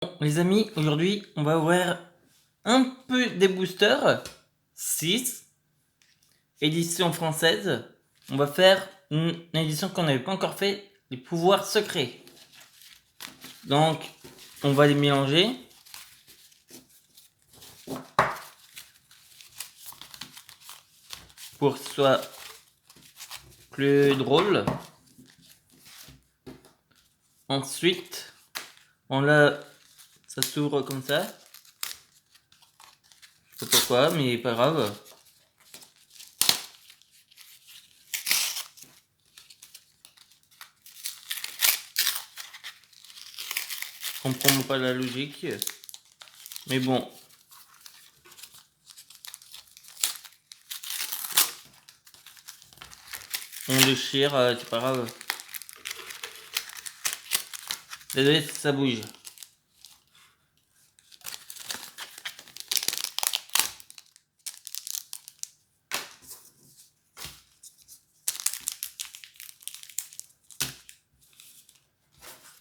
Bon, les amis, aujourd'hui, on va ouvrir un peu des boosters. 6. Édition française. On va faire une édition qu'on n'avait pas encore fait, les pouvoirs secrets. Donc, on va les mélanger. Pour que ce soit plus drôle. Ensuite, ça s'ouvre comme ça. Je sais pas pourquoi, mais pas grave. Je comprends pas la logique. Mais bon. On déchire, c'est pas grave. Désolé si ça bouge.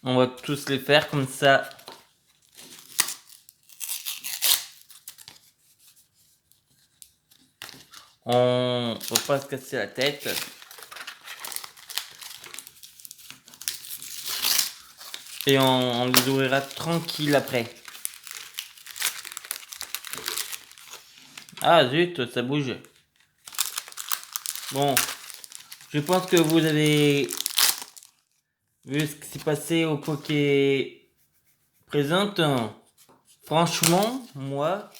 On va tous les faire comme ça. On va pas se casser la tête. Et on les ouvrira tranquille après. Ah zut, ça bouge. Bon, je pense que vous avez vu ce qui s'est passé au Poké présente. Franchement, moi,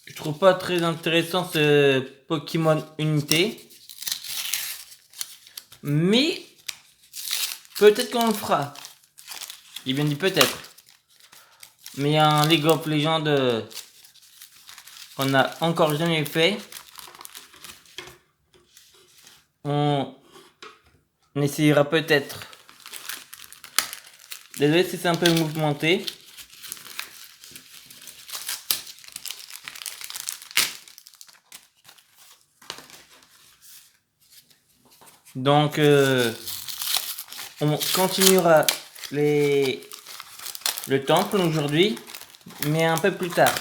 je trouve pas très intéressant ce Pokémon Unité. Mais peut-être qu'on le fera. Il bien dit peut-être. Mais il y a un League of Legends qu'on n'a encore jamais fait. On essayera peut-être. Désolé si c'est un peu mouvementé. Donc, on continuera le temple aujourd'hui, mais un peu plus tard.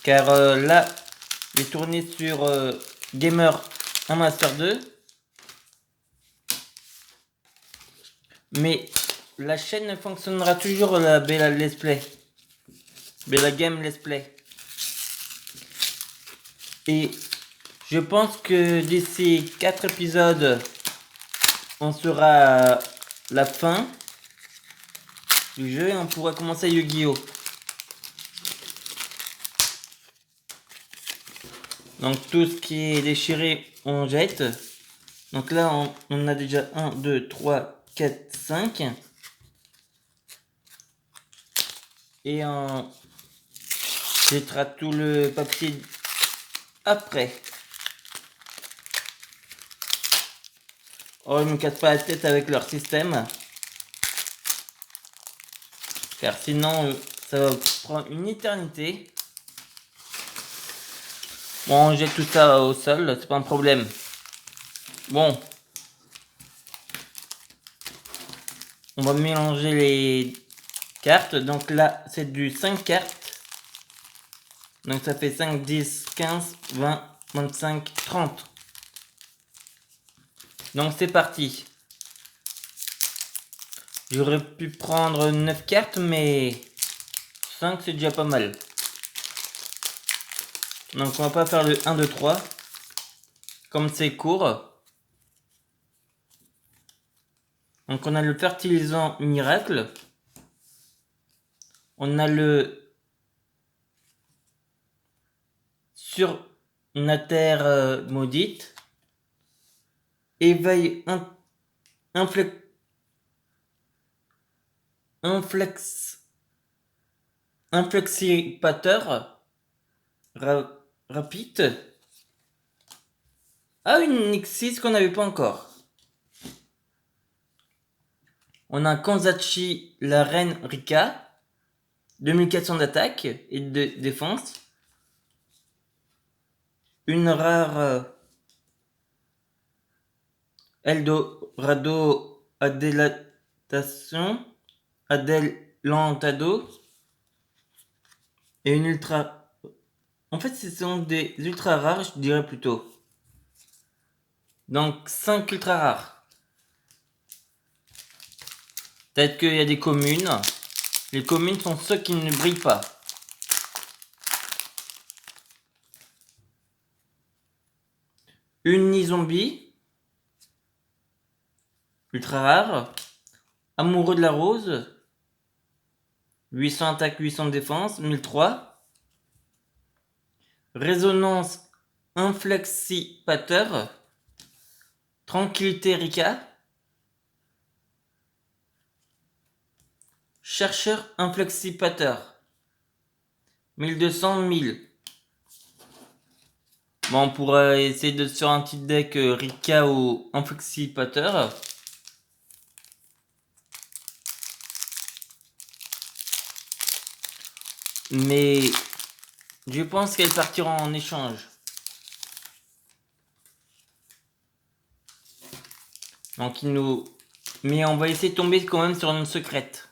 Car là, j'ai tourné sur Gamer 1 Master 2. Mais la chaîne fonctionnera toujours, la Bella Let's Play. Bella Game Let's Play. Et je pense que d'ici 4 épisodes, on sera à la fin du jeu et on pourra commencer Yu-Gi-Oh! Donc tout ce qui est déchiré, on jette. Donc là, on a déjà 1, 2, 3, 4, 5. Et on jettera tout le papier après. Oh, ils me cassent pas la tête avec leur système. Car sinon, ça va prendre une éternité. Bon, on jette tout ça au sol, c'est pas un problème. Bon. On va mélanger les cartes. Donc là, c'est du 5 cartes. Donc ça fait 5, 10, 15, 20, 25, 30. Donc c'est parti. J'aurais pu prendre 9 cartes, mais 5 c'est déjà pas mal. Donc on va pas faire le 1, 2, 3. Comme c'est court. Donc on a le fertilisant miracle. On a le sur une terre maudite. Éveil inflexipateur rapide. Ah, une Nixis qu'on n'avait pas encore. On a Kanzachi, la reine Rika. 2400 d'attaque et de défense. Une rare Eldorado, Adelantado et une ultra. En fait, ce sont des ultra rares, je dirais plutôt. Donc 5 ultra rares. Peut-être qu'il y a des communes. Les communes sont ceux qui ne brillent pas. Unizombie. Ultra rare. Amoureux de la rose. 800 attaque, 800 défense. 1003. Résonance inflexipateur. Tranquillité Rika. Chercheur inflexipateur. 1200, 1000. Bon, on pourrait essayer de sur un petit deck Rika ou inflexipateur. Mais je pense qu'elle partira en échange. Donc il nous... Mais on va essayer de tomber quand même sur une secrète.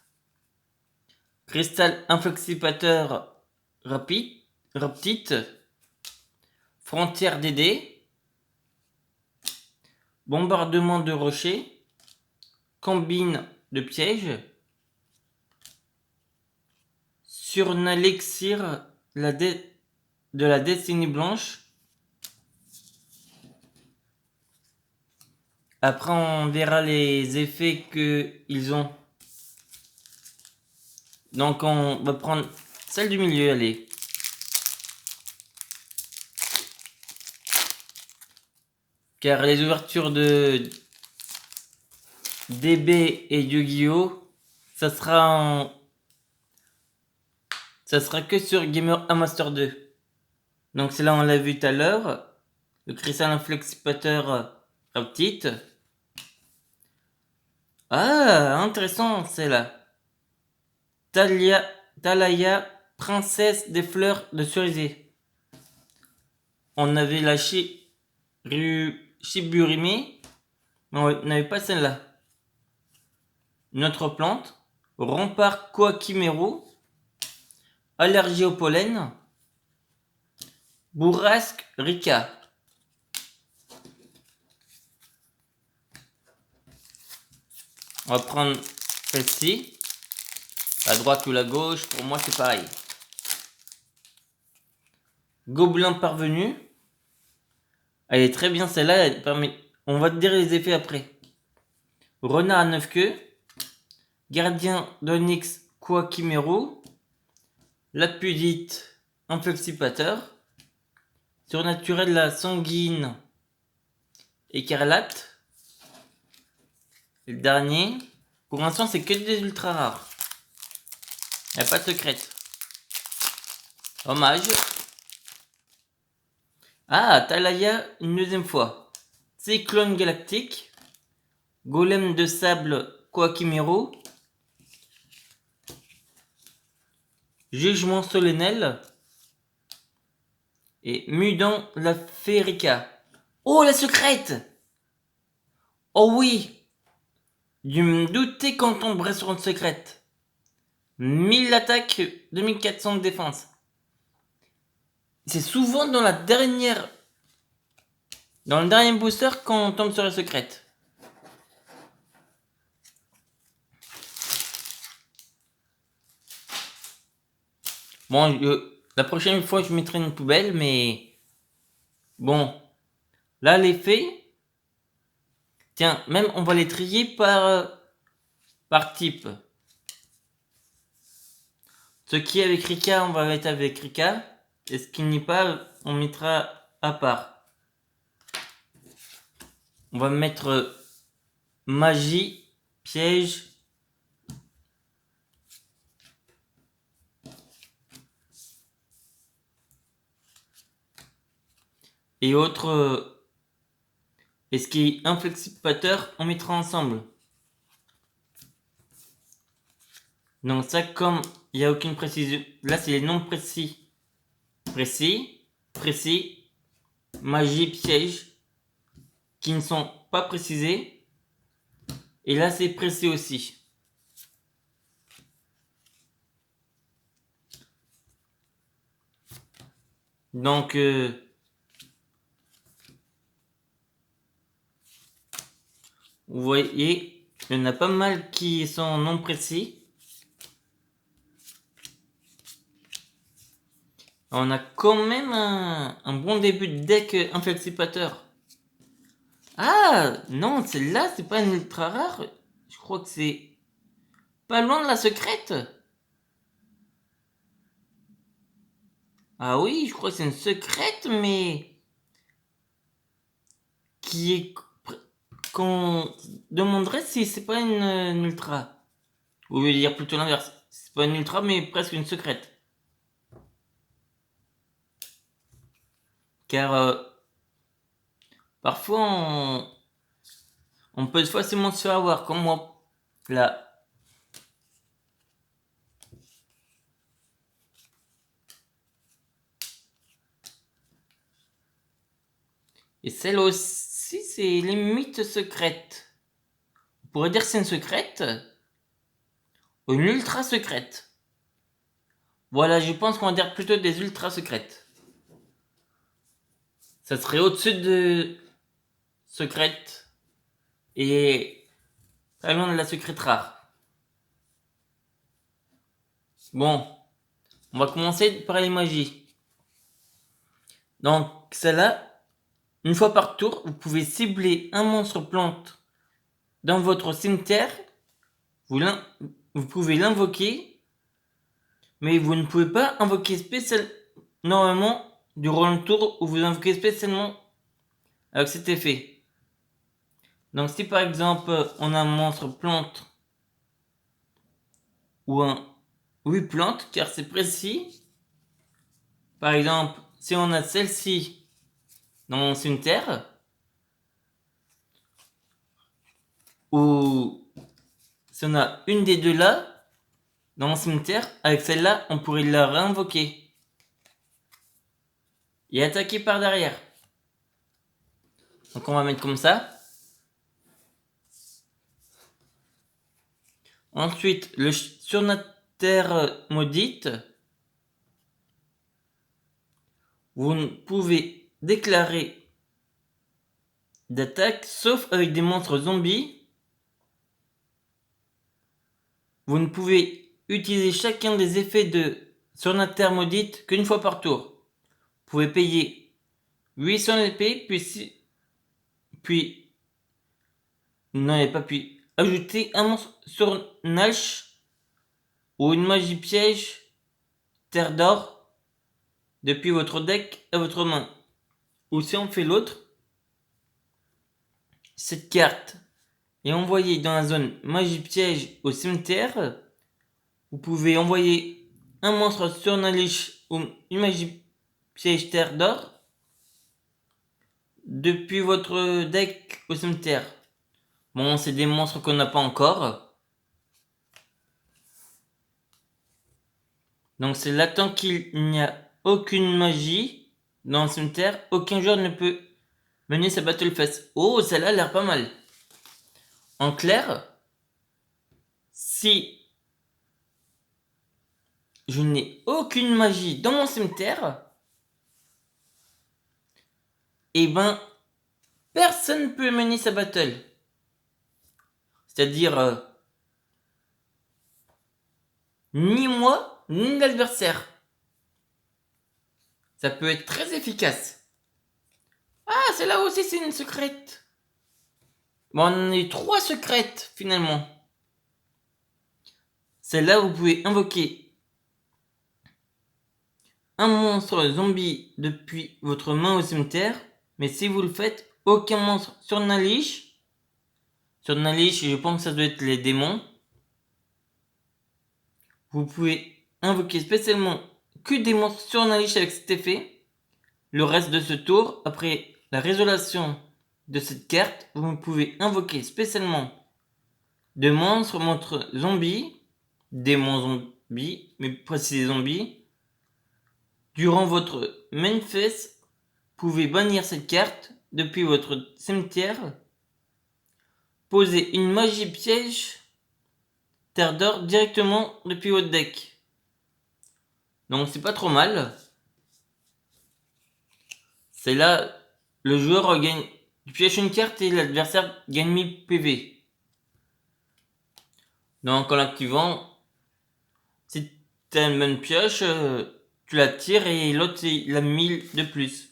Cristal inflexipateur raptite. Frontière DD. Bombardement de rochers. Combine de pièges. Surnalexir de la destinée blanche. Après, on verra les effets qu'ils ont. Donc, on va prendre celle du milieu, allez. Car les ouvertures de DB et Yu-Gi-Oh! Ça sera que sur Gamer Master 2. Donc, c'est là on l'a vu tout à l'heure. Le cristal inflexipateur raptite. Ah, intéressant, c'est là. Talaya, princesse des fleurs de cerisier. On avait la Shiburimi, mais on n'avait pas celle-là. Notre plante, rempart Koakimeru, allergie au pollen, bourrasque Rika. On va prendre celle-ci. La droite ou la gauche, pour moi c'est pareil. Gobelin parvenu. Elle est très bien celle-là, elle permet... On va te dire les effets après. Renard à 9 queues. Gardien d'Onyx Koakimeru. Lapudite inflexipateur. Surnaturel la sanguine écarlate. Et le dernier. Pour l'instant c'est que des ultra rares. Il n'y a pas de secrète. Hommage. Ah, Talaya une deuxième fois. Cyclone galactique. Golem de sable Koakimeru. Jugement solennel. Et Mudan la Férica. Oh, la secrète! Oh oui! Je me doutais qu'on tomberait sur une secrète. 1000 d'attaque, 2400 de défense. C'est souvent dans le dernier booster qu'on tombe sur la secrète. Bon, la prochaine fois je mettrai une poubelle, mais bon, là les faits. Tiens, même on va les trier par type. Ce qui est avec Rika, on va mettre avec Rika. Et ce qui n'est pas, on mettra à part. On va mettre magie, piège. Et autres. Et ce qui est inflexipateur, on mettra ensemble. Donc ça, comme il n'y a aucune précision. Là, c'est les noms précis. Précis. Magie, piège. Qui ne sont pas précisé. Et là, c'est précis aussi. Donc, vous voyez, il y en a pas mal qui sont non précis. On a quand même un bon début de deck inflexipateur. Ah, non, celle-là, c'est pas une ultra rare. Je crois que c'est pas loin de la secrète. Ah oui, je crois que c'est une secrète, mais qui est qu'on demanderait si c'est pas une ultra. Ou je veux dire plutôt l'inverse. C'est pas une ultra, mais presque une secrète. Car parfois on peut facilement se faire avoir, comme moi. Là. Et celle aussi, c'est limite secrète. On pourrait dire que c'est une secrète. Ou une ultra secrète. Voilà, je pense qu'on va dire plutôt des ultra secrètes. Ça serait au-dessus de secrète. Et pas loin de la secrète rare. Bon, on va commencer par les magies. Donc, celle-là, une fois par tour, vous pouvez cibler un monstre plante dans votre cimetière. Vous pouvez l'invoquer, mais vous ne pouvez pas invoquer spécialement normalement durant le tour où vous invoquez spécialement avec cet effet. Donc si par exemple on a un monstre plante ou un oui plante, car c'est précis. Par exemple, si on a celle-ci dans mon cimetière, ou si on a une des deux là dans mon cimetière, avec celle-là, on pourrait la réinvoquer et attaquer par derrière. Donc on va mettre comme ça. Ensuite, sur notre terre maudite, vous ne pouvez déclarer d'attaque sauf avec des monstres zombies. Vous ne pouvez utiliser chacun des effets de sur notre terre maudite qu'une fois par tour. Vous pouvez payer 800 épées, puis ajouter un monstre sur Nalch ou une magie piège terre d'or depuis votre deck à votre main. Ou si on fait l'autre, cette carte est envoyée dans la zone magie piège au cimetière. Vous pouvez envoyer un monstre sur Nalish ou une magie piège terre d'or depuis votre deck au cimetière. Bon, c'est des monstres qu'on n'a pas encore. Donc c'est là, tant qu'il n'y a aucune magie dans le cimetière, aucun joueur ne peut mener sa battle phase. Oh, celle-là a l'air pas mal. En clair, si je n'ai aucune magie dans mon cimetière, et ben personne ne peut mener sa battle. C'est-à-dire ni moi, ni l'adversaire. Ça peut être très efficace. Ah, celle-là aussi c'est une secrète. Bon, on en a eu 3 secrètes finalement. Celle-là, vous pouvez invoquer un monstre zombie depuis votre main au cimetière. Mais si vous le faites, aucun monstre sur Nalish. Sur Nalish, je pense que ça doit être les démons. Vous pouvez invoquer spécialement que des monstres sur Nalish avec cet effet. Le reste de ce tour, après la résolution de cette carte, vous pouvez invoquer spécialement de monstres zombies, démons zombies, mais précis zombies. Durant votre main phase, vous pouvez bannir cette carte depuis votre cimetière poser une magie piège terre d'or directement depuis votre deck. Donc c'est pas trop mal. C'est là, le joueur gagne, tu pièges une carte et l'adversaire gagne 1000 PV. Donc en l'activant, si t'as une bonne pioche, tu la tires et l'autre il a 1000 de plus.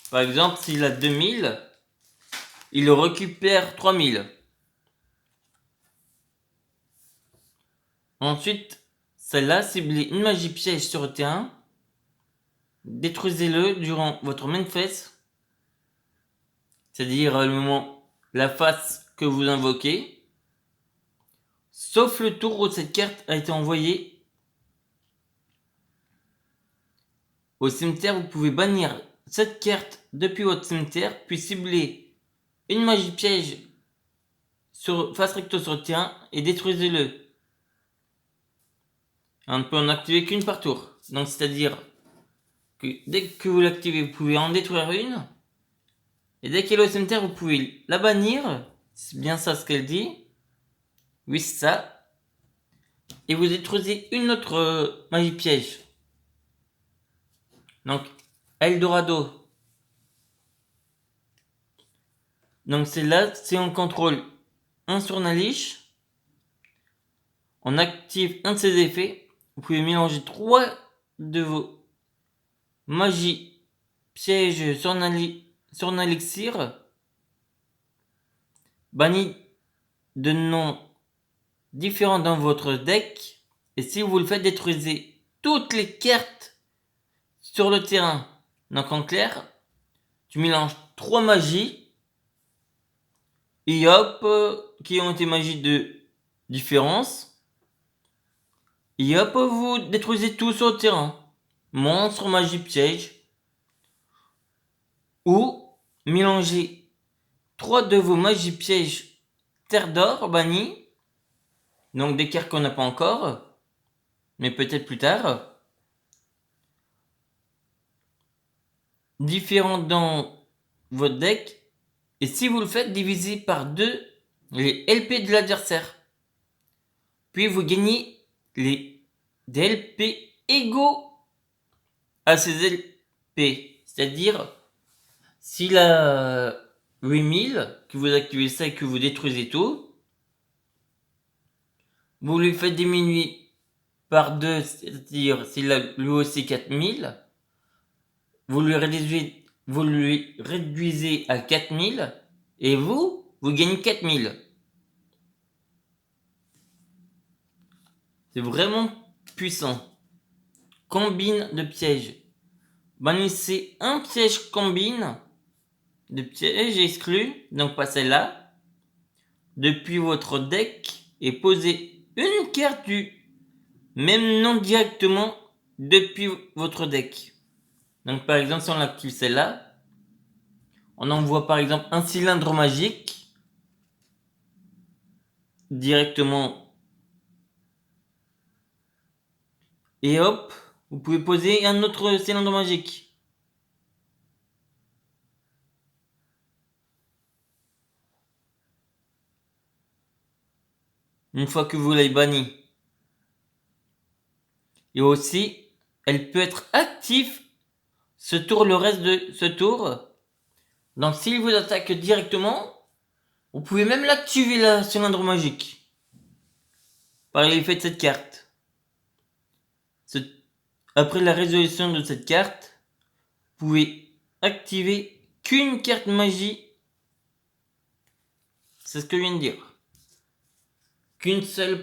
Par exemple, s'il a 2000, il récupère 3000. Ensuite, celle-là, ciblez une magie piège sur le terrain. Détruisez-le durant votre main phase. C'est-à-dire le moment, la phase que vous invoquez. Sauf le tour où cette carte a été envoyée au cimetière. Vous pouvez bannir cette carte depuis votre cimetière, puis cibler une magie piège face recto sur le terrain et détruisez-le. On ne peut en activer qu'une par tour. Donc c'est-à-dire que dès que vous l'activez, vous pouvez en détruire une. Et dès qu'elle est au cimetière, vous pouvez la bannir. C'est bien ça ce qu'elle dit. Oui, c'est ça. Et vous détruisez une autre magie piège. Donc, Eldorado. Donc celle-là, c'est on contrôle un sur Nalish. On active un de ses effets. Vous pouvez mélanger 3 de vos magies pièges sur Nalixir. Bannis de noms différents dans votre deck. Et si vous le faites, détruisez toutes les cartes sur le terrain. Donc en clair, tu mélanges 3 magies. Et hop, qui ont été magies de différence. Et hop, vous détruisez tout sur le terrain. Monstre, magie, piège. Ou mélangez 3 de vos magies pièges terre d'or bannies. Donc des cartes qu'on n'a pas encore. Mais peut-être plus tard. Différentes dans votre deck. Et si vous le faites, divisez par 2 les LP de l'adversaire. Puis vous gagnez des LP égaux à ces LP. C'est-à-dire, s'il a 8000, que vous activez ça et que vous détruisez tout, vous lui faites diminuer par 2, c'est-à-dire s'il a lui aussi 4000, vous lui réduisez à 4000 et vous gagnez 4000. C'est vraiment puissant. Combine de pièges. Bannissez un piège combine de pièges exclus, donc pas celle-là, depuis votre deck et posez une carte du même nom directement depuis votre deck. Donc par exemple, si on active celle-là, on envoie par exemple un cylindre magique directement. Et hop, vous pouvez poser un autre cylindre magique. Une fois que vous l'avez banni. Et aussi, elle peut être active ce tour, le reste de ce tour. Donc s'il vous attaque directement, vous pouvez même l'activer la cylindre magique. Par l'effet de cette carte. Après la résolution de cette carte, vous pouvez activer qu'une carte magie. C'est ce que je viens de dire. Qu'une seule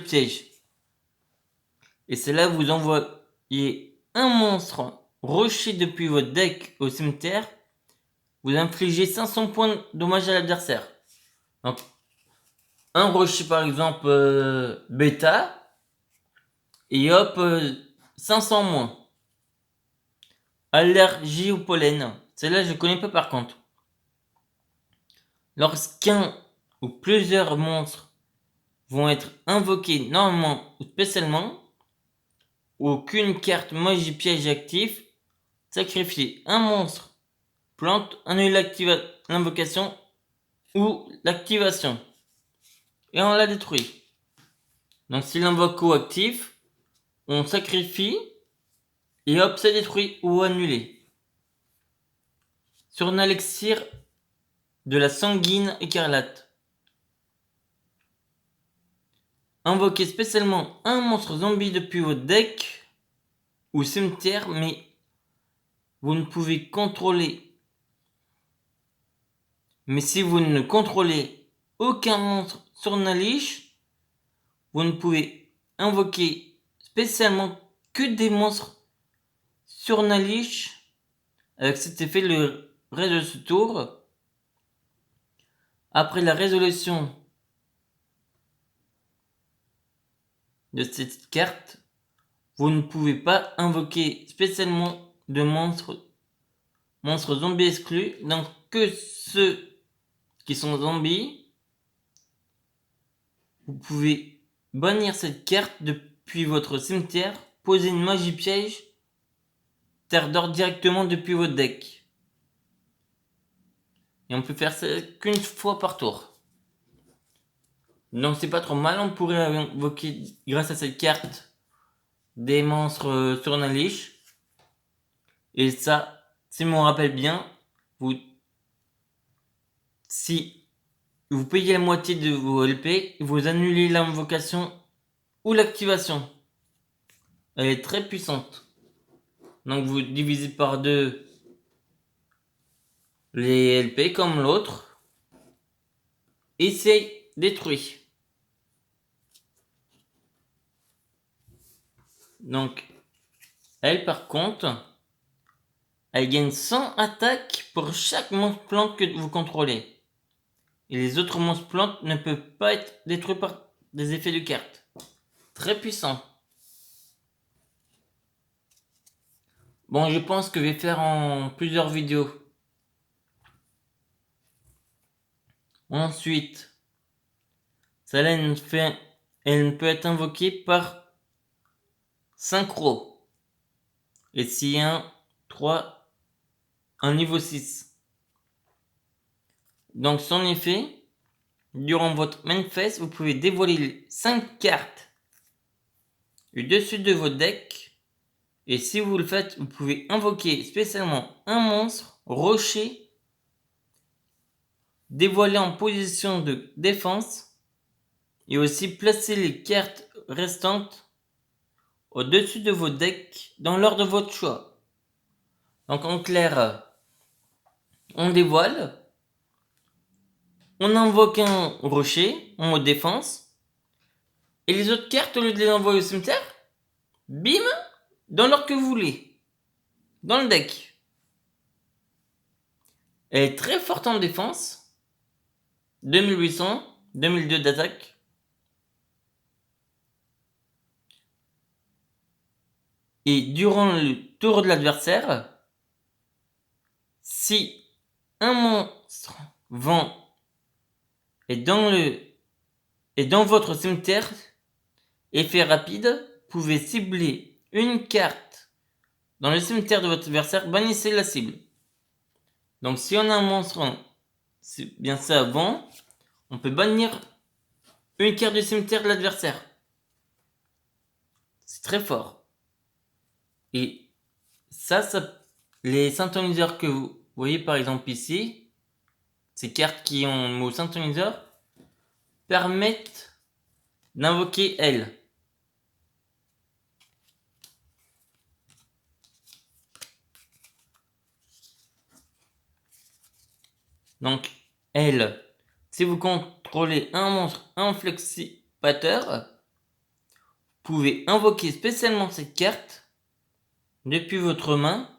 piège. Et c'est là que vous envoyez un monstre rushé depuis votre deck au cimetière. Vous infligez 500 points de dommage à l'adversaire. Donc, un rushé par exemple bêta. Et hop, 500 moins. Allergie au pollen. Celle-là, je connais pas par contre. Lorsqu'un ou plusieurs monstres vont être invoqués normalement ou spécialement, aucune carte magie piège active, sacrifiez un monstre, plante, annule l'invocation ou l'activation. Et on la détruit. Donc si l'invoque ou actif, on sacrifie et hop, c'est détruit ou annulé. Sur un élixir de la sanguine écarlate. Invoquez spécialement un monstre zombie depuis votre deck ou cimetière, mais vous ne pouvez contrôler. Mais si vous ne contrôlez aucun monstre sur Nalish, vous ne pouvez invoquer spécialement que des monstres sur Nalish avec cet effet le reste de ce tour. Après la résolution de cette carte, vous ne pouvez pas invoquer spécialement de monstres zombies exclus, donc que ceux qui sont zombies. Vous pouvez bannir cette carte depuis votre cimetière, poser une magie piège, terre d'or directement depuis votre deck. Et on peut faire ça qu'une fois par tour. Donc c'est pas trop mal, on pourrait invoquer grâce à cette carte des monstres sur Nalish. Et ça, si je me rappelle bien, si vous payez la moitié de vos LP, vous annulez l'invocation ou l'activation. Elle est très puissante. Donc vous divisez par 2 les LP comme l'autre. Et c'est détruit. Donc, elle par contre, elle gagne 100 attaques pour chaque monstre plante que vous contrôlez. Et les autres monstres plantes ne peuvent pas être détruits par des effets de carte. Très puissant. Bon, je pense que je vais faire en plusieurs vidéos. Ensuite, elle peut être invoquée par synchro. Et si un niveau 6. Donc son effet, durant votre main phase, vous pouvez dévoiler 5 cartes du dessus de votre deck. Et si vous le faites, vous pouvez invoquer spécialement un monstre, rocher, dévoiler en position de défense et aussi placer les cartes restantes au-dessus de votre deck dans l'ordre de votre choix. Donc en clair, on dévoile, on invoque un rocher en mode défense et les autres cartes, au lieu de les envoyer au cimetière, bim, dans l'ordre que vous voulez, dans le deck. Elle est très forte en défense, 2800, 2002 d'attaque. Et durant le tour de l'adversaire, si un monstre vent est dans votre cimetière, effet rapide, vous pouvez cibler une carte dans le cimetière de votre adversaire, bannissez la cible. Donc si on a un monstre, c'est bien ça avant, on peut bannir une carte du cimetière de l'adversaire. C'est très fort. Et ça les synthoniseurs que vous voyez par exemple ici, ces cartes qui ont le mot synthoniseur, permettent d'invoquer elle. Donc, elle, si vous contrôlez un monstre inflexipateur, vous pouvez invoquer spécialement cette carte depuis votre main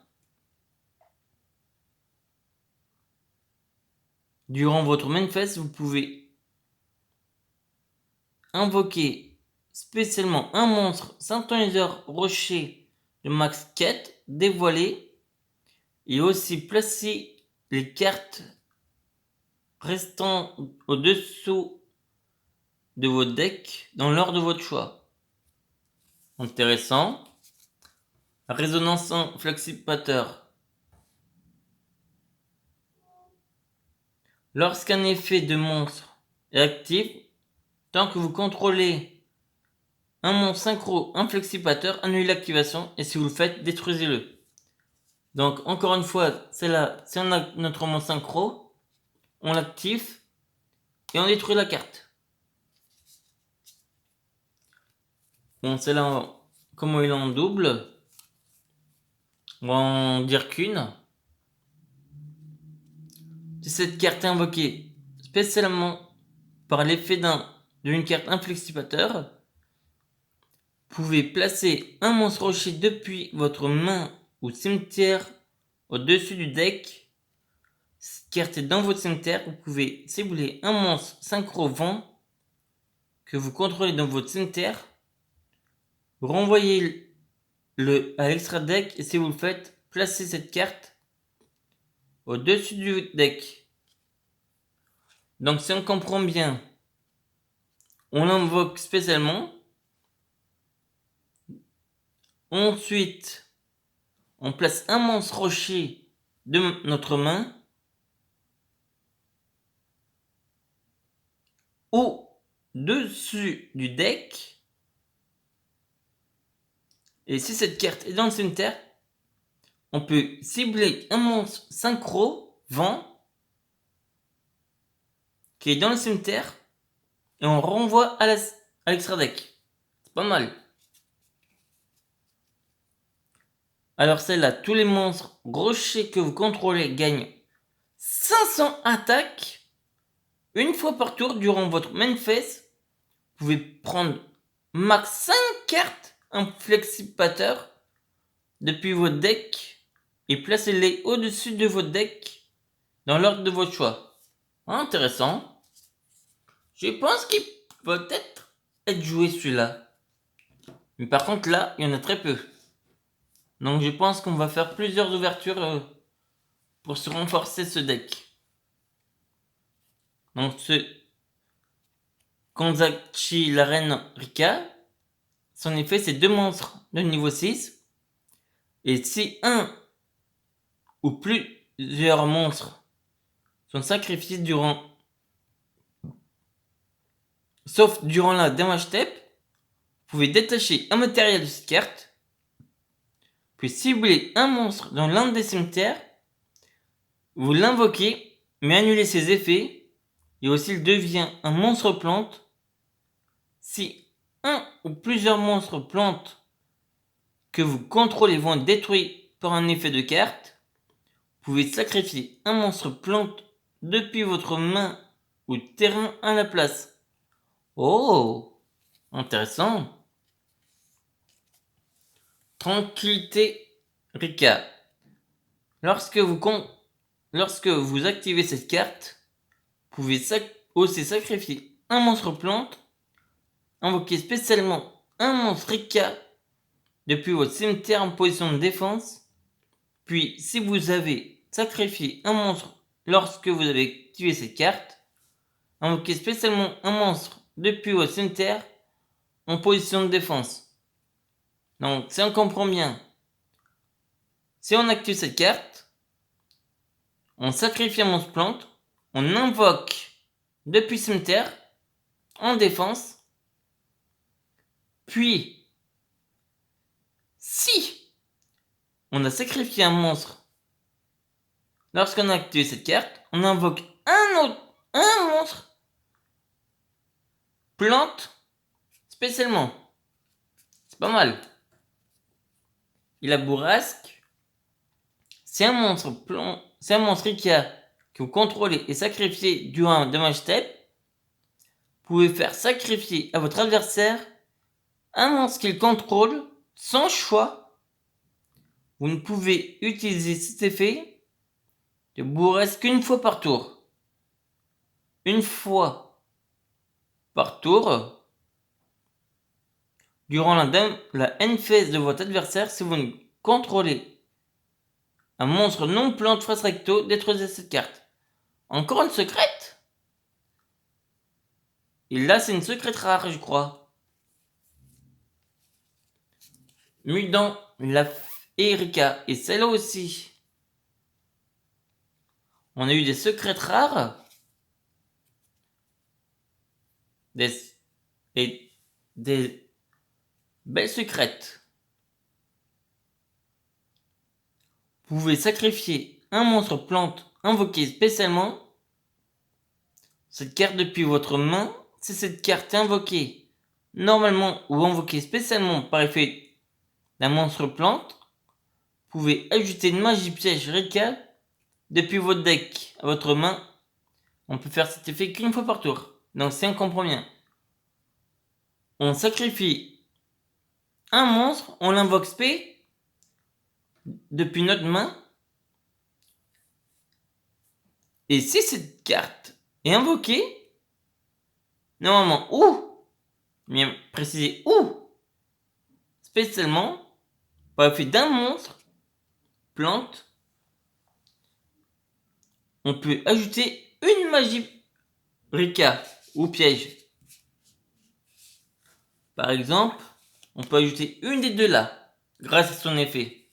durant votre main phase. Vous pouvez invoquer spécialement un monstre synthoniseur rocher de max 4 dévoilé et aussi placer les cartes restant au-dessous de votre deck dans l'ordre de votre choix. Intéressant. Résonance inflexipateur. Lorsqu'un effet de monstre est actif, tant que vous contrôlez un monstre synchro inflexipateur, annulez l'activation et si vous le faites, détruisez-le. Donc encore une fois, c'est là, si on a notre monstre synchro, on l'active et on détruit la carte. Bon, c'est là comment il est en double. On va en dire qu'une. Si cette carte est invoquée spécialement par l'effet d'une carte inflexipateur, vous pouvez placer un monstre rocher depuis votre main ou cimetière au-dessus du deck. Cette carte est dans votre cimetière. Vous pouvez cibler un monstre synchro vent que vous contrôlez dans votre cimetière. Renvoyez-le à l'extra deck et si vous le faites, placez cette carte au-dessus du deck. Donc si on comprend bien, on l'invoque spécialement. Ensuite, on place un monstre rocher de notre main au-dessus du deck. Et si cette carte est dans le cimetière, on peut cibler un monstre synchro vent qui est dans le cimetière et on renvoie à l'extra deck. C'est pas mal. Alors celle-là, tous les monstres rochers que vous contrôlez gagnent 500 attaques une fois par tour durant votre main phase. Vous pouvez prendre max 5 cartes inflexipateur depuis votre deck et placez-les au-dessus de votre deck dans l'ordre de votre choix. Intéressant. Je pense qu'il peut peut-être être joué celui-là. Mais par contre là, il y en a très peu. Donc je pense qu'on va faire plusieurs ouvertures pour se renforcer ce deck. Donc ce Kanzachi, la reine Rika, son effet c'est 2 monstres de niveau 6. Et si un ou plusieurs monstres sont sacrifiés sauf durant la damage step, vous pouvez détacher un matériel de cette carte, puis cibler un monstre dans l'un des cimetières, vous l'invoquez, mais annulez ses effets, et aussi il devient un monstre plante. Si un ou plusieurs monstres plantes que vous contrôlez vont être détruits par un effet de carte, vous pouvez sacrifier un monstre plante depuis votre main ou terrain à la place. Oh, intéressant. Tranquillité Rika. Lorsque vous activez cette carte, vous pouvez aussi sacrifier un monstre plante, invoquer spécialement un monstre Rika depuis votre cimetière en position de défense, puis si vous avez sacrifié un monstre lorsque vous avez activé cette carte, invoquez spécialement un monstre depuis votre cimetière en position de défense. Donc si on comprend bien, si on active cette carte, on sacrifie un monstre plante, on invoque depuis cimetière en défense, puis si on a sacrifié un monstre lorsqu'on a activé cette carte, on invoque un monstre plante spécialement. C'est pas mal. Il a bourrasque. C'est un monstre Ikea que vous contrôlez et sacrifiez durant un damage step. Vous pouvez faire sacrifier à votre adversaire un monstre qu'il contrôle sans choix. Vous ne pouvez utiliser cet effet de bourrasque qu'une fois par tour. Une fois par tour. Durant la end phase de votre adversaire, si vous ne contrôlez un monstre non plante face recto, détruisez cette carte. Encore une secrète? Et là, c'est une secrète rare, je crois. Mudan, la Erika, et celle-là aussi. On a eu des secrètes rares. et des belles secrètes. Vous pouvez sacrifier un monstre plante invoqué spécialement cette carte depuis votre main. Si cette carte est invoquée normalement ou invoquée spécialement par effet d'un monstre plante, vous pouvez ajouter une magie piège Rika depuis votre deck à votre main. On peut faire cet effet qu'une fois par tour. Donc si on comprend bien, on sacrifie un monstre, on l'invoque spé depuis notre main. Et si cette carte est invoquée, normalement, bien préciser spécialement, par effet d'un monstre, plante, on peut ajouter une magie Rika ou piège. Par exemple, on peut ajouter une des deux là, grâce à son effet.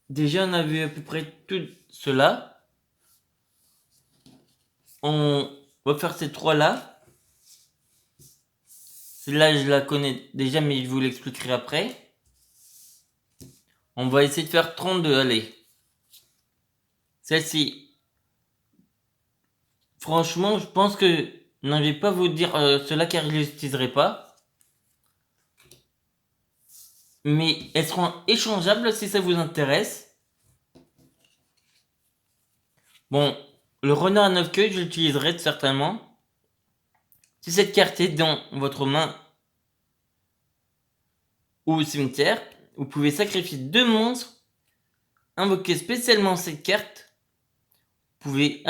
Déjà, on a vu à peu près tout cela. On va faire ces trois là. Celle-là, je la connais déjà, mais je vous l'expliquerai après. On va essayer de faire 32, allez. Celle-ci. Franchement, je pense que je ne vais pas vous dire cela car je ne les utiliserai pas. Mais elles seront échangeables si ça vous intéresse. Bon, le renard à 9 queues, je l'utiliserai certainement. Si cette carte est dans votre main ou au cimetière, vous pouvez sacrifier 2 monstres, invoquer spécialement cette carte. Vous pouvez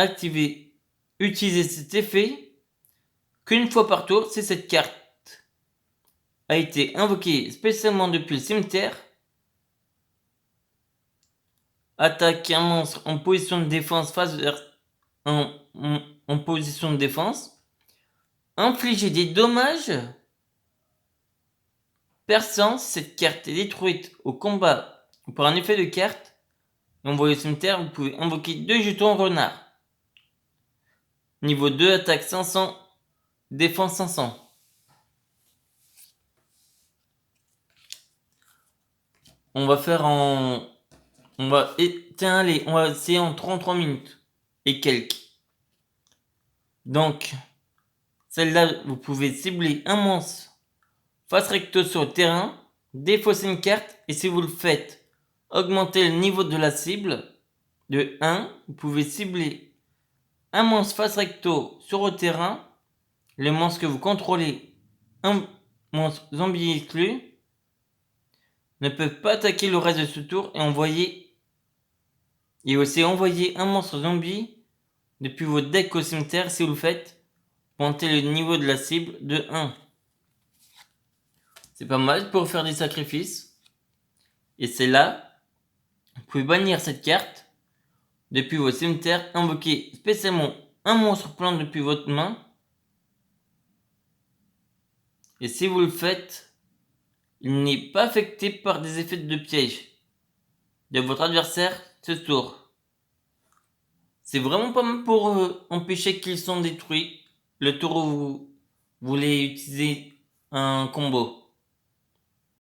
utiliser cet effet qu'une fois par tour si cette carte a été invoquée spécialement depuis le cimetière. Attaquer un monstre en position de défense face vers en position de défense. Infliger des dommages perçants si cette carte est détruite au combat ou par un effet de carte. Et envoyé au cimetière, vous pouvez invoquer 2 jetons renard. Niveau 2, attaque 500, défense 500. On va faire en... On va essayer en 33 minutes et quelques. Donc, celle-là, vous pouvez cibler un monstre face recto sur le terrain, défausser une carte, et si vous le faites, augmenter le niveau de la cible de 1. Vous pouvez cibler un monstre face recto sur le terrain, le monstre que vous contrôlez, un monstre zombie exclu, ne peut pas attaquer le reste de ce tour et aussi envoyer un monstre zombie depuis votre deck au cimetière. Si vous le faites, augmentez le niveau de la cible de 1. C'est pas mal pour faire des sacrifices. Et c'est là, vous pouvez bannir cette carte depuis votre cimetière, invoquer spécialement un monstre plante depuis votre main. Et si vous le faites, il n'est pas affecté par des effets de piège de votre adversaire ce tour. C'est vraiment pas mal pour empêcher qu'ils sont détruits le tour où vous voulez utiliser un combo.